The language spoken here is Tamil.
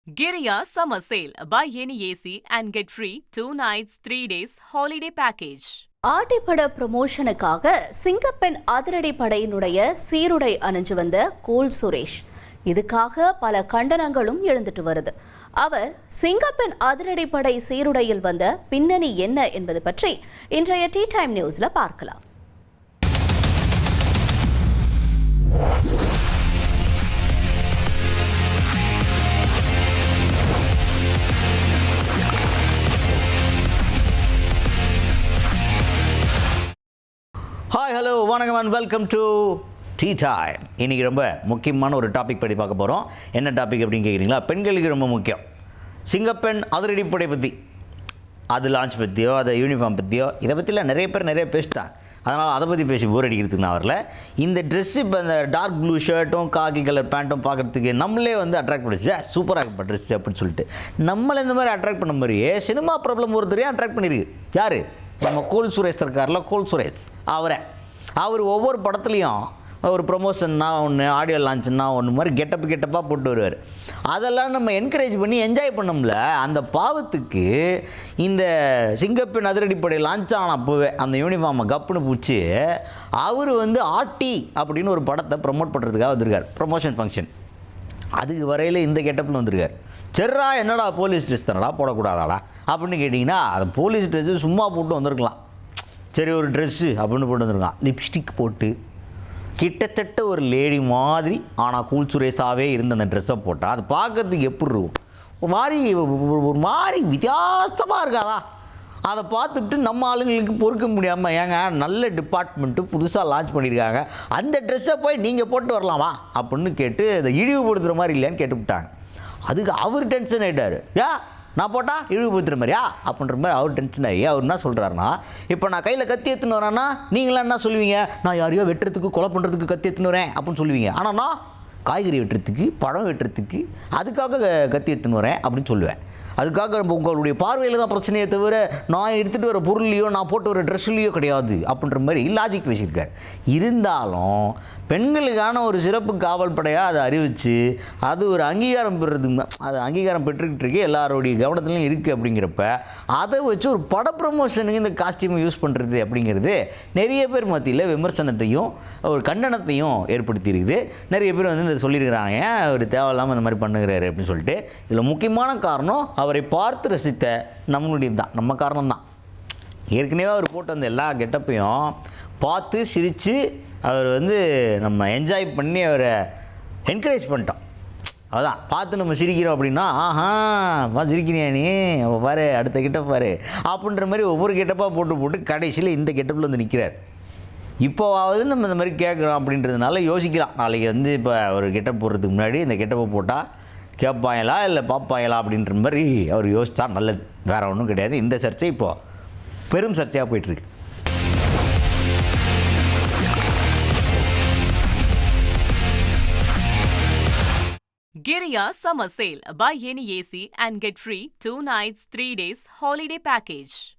Giriya Summer Sale. Buy any AC and get free 2 nights, 3 days holiday package. ஆட்டிப்பட ப்ரமோஷனுக்காக சிங்கப்பெண் அதிரடி படையினுடைய சீருடை அணிஞ்சு வந்த கூல் சுரேஷ். இதுக்காக பல கண்டனங்களும் எழுந்துட்டு வருது. அவர் சிங்கப்பெண் அதிரடி படை சீருடையில் வந்த பின்னணி என்ன என்பது பற்றி இன்றைய டீ டைம் நியூஸ்ல பார்க்கலாம். ஹாய் ஹலோ வணக்கம் and welcome to tea time. இன்றைக்கி ரொம்ப முக்கியமான ஒரு டாபிக் பற்றி பார்க்க போகிறோம். என்ன டாபிக் அப்படின்னு கேட்குறீங்களா? பெண்களுக்கு ரொம்ப முக்கியம். சிங்கப்பெண் அதிரடிப்படை பற்றி, அது லான்ச் பற்றியோ, அதை யூனிஃபார்ம் பற்றியோ, இதை பற்றிலாம் நிறைய பேர் பேசிட்டாங்க. அதனால் அதை பற்றி பேசி போர் அடிக்கிறதுக்கு நான் வரல. இந்த ட்ரெஸ்ஸு இப்போ இந்த டார்க் ப்ளூ ஷர்ட்டும் காக்கி கலர் பேண்ட்டும் பார்க்குறதுக்கு நம்மளே அட்ராக்ட் பண்ணிச்சு. சூப்பராக இருக்கும் ட்ரெஸ்ஸு அப்படின்னு சொல்லிட்டு நம்மளை இந்த மாதிரி அட்ராக்ட் பண்ண மாதிரியே சினிமா ப்ராப்ளம் ஒருத்தரையும் அட்ராக்ட் பண்ணியிருக்கு. யார்? நம்ம கூல் சுரேஷ் இருக்கார்ல, கூல் சுரேஷ். அவர் ஒவ்வொரு படத்துலையும் ஒரு ப்ரொமோஷன்னா ஒன்று, ஆடியோ லான்ச்சுன்னா ஒன்று மாதிரி கெட்டப்பாக போட்டு வருவார். அதெல்லாம் நம்ம என்கரேஜ் பண்ணி என்ஜாய் பண்ணோம்ல. அந்த பாவத்துக்கு இந்த சிங்கப்பெண் அதிரடிப்படை லான்ச் ஆன அப்போவே அந்த யூனிஃபார்மை கப்புன்னு பூச்சி அவர் ஆட்டி அப்படின்னு ஒரு படத்தை ப்ரமோட் பண்ணுறதுக்காக வந்திருக்கார். Promotion function. அதுக்கு வரையில் இந்த கெட்டப்பில் வந்திருக்கார். சரிடா, என்னடா போலீஸ் ட்ரெஸ் தானடா, போடக்கூடாதாடா அப்படின்னு கேட்டிங்கன்னா, அது போலீஸ் ட்ரெஸ்ஸு சும்மா போட்டு வந்திருக்கலாம். சரி, ஒரு ட்ரெஸ்ஸு அப்படின்னு போட்டு வந்திருக்கான். லிப்ஸ்டிக் போட்டு கிட்டத்தட்ட ஒரு லேடி மாதிரி, ஆனால் கூல் சுரேஷாகவே இருந்த அந்த ட்ரெஸ்ஸை போட்டால் அது பார்க்கறதுக்கு எப்படி இருக்கும்? ஒரு மாதிரி வித்தியாசமாக இருக்காதா? அதை பார்த்துட்டு நம்ம ஆளுங்களுக்கு பொறுக்க முடியாமல், ஏங்க நல்ல டிபார்ட்மெண்ட்டு புதுசாக லான்ச் பண்ணியிருக்காங்க, அந்த ட்ரெஸ்ஸை போய் நீங்கள் போட்டு வரலாமா அப்படின்னு கேட்டு அதை இழிவுபடுத்துகிற மாதிரி இல்லையான்னு கேட்டுவிட்டாங்க. அதுக்கு அவர் டென்ஷன் ஆகிட்டார். நான் போட்டால் இழிவுபடுத்துகிற மாதிரியா அப்படின்ற மாதிரி அவர் டென்ஷன் ஆகி அவர் என்ன சொல்கிறாருன்னா, இப்போ நான் கையில் கத்தி எடுத்துன்னு வரேன்னா நீங்களாம் என்ன சொல்லுவீங்க? நான் யாரையோ வெட்டுறதுக்கு, கொலை பண்ணுறதுக்கு கத்தி எடுத்துன்னு வரேன் அப்படின்னு சொல்லுவீங்க. ஆனால் நான் காய்கறி வெட்டுறதுக்கு, பழம் வெட்டுறதுக்கு, அதுக்காக கத்தி எடுத்துன்னு வரேன் அப்படின்னு சொல்லுவேன். அதுக்காக உங்களுடைய பார்வையில் தான் பிரச்சனையே தவிர நான் எடுத்துகிட்டு வர பொருள்லையோ நான் போட்டு வர ட்ரெஸ்லையோ கிடையாது அப்படின்ற மாதிரி லாஜிக் பேசியிருக்கார். இருந்தாலும் பெண்களுக்கான ஒரு சிறப்பு காவல் படையாக அதை அறிவித்து அது ஒரு அங்கீகாரம் பெறுறது, அது அங்கீகாரம் பெற்றுக்கிட்டு இருக்கு, எல்லாருடைய கவனத்துலையும் இருக்குது. அப்படிங்கிறப்ப அதை வச்சு ஒரு பட ப்ரமோஷனுக்கு இந்த காஸ்டியூமை யூஸ் பண்ணுறது அப்படிங்கிறது நிறைய பேர் மத்தியில் விமர்சனத்தையும் ஒரு கண்டனத்தையும் ஏற்படுத்தியிருக்குது. நிறைய பேர் இந்த சொல்லியிருக்கிறாங்க, அவர் தேவையில்லாமல் இந்த மாதிரி பண்ணுகிறாரு அப்படின்னு சொல்லிட்டு. இதில் முக்கியமான காரணம் அவரை பார்த்து ரசித்த நம்மளுடைய தான், நம்ம காரணம்தான். ஏற்கனவே அவர் போட்டு வந்த எல்லா கெட்டப்பையும் பார்த்து சிரித்து அவர் நம்ம என்ஜாய் பண்ணி அவரை என்கரேஜ் பண்ணிட்டோம். அதான் பார்த்து நம்ம சிரிக்கிறோம் அப்படின்னா, சிரிக்கிறியா நீ, அப்போ பாரு அடுத்த கெட்டப் பாரு அப்படின்ற மாதிரி ஒவ்வொரு கெட்டப்பாக போட்டு கடைசியில் இந்த கெட்டப்பில் நிற்கிறார். இப்போவாவது நம்ம இந்த மாதிரி கேட்குறோம் அப்படின்றதுனால யோசிக்கலாம். நாளைக்கு இப்போ ஒரு கெட்டப் போடுறதுக்கு முன்னாடி இந்த கெட்டப்பை போட்டால் கேட்பாங்களா இல்லை பார்ப்பாங்களா அப்படின்ற மாதிரி அவர் யோசித்தா நல்லது. வேறு ஒன்றும் கிடையாது. இந்த சர்ச்சை இப்போது பெரும் சர்ச்சையாக போயிட்டுருக்கு. Giriya Summer Sale. Buy any AC and get free 2 nights, 3 days holiday package.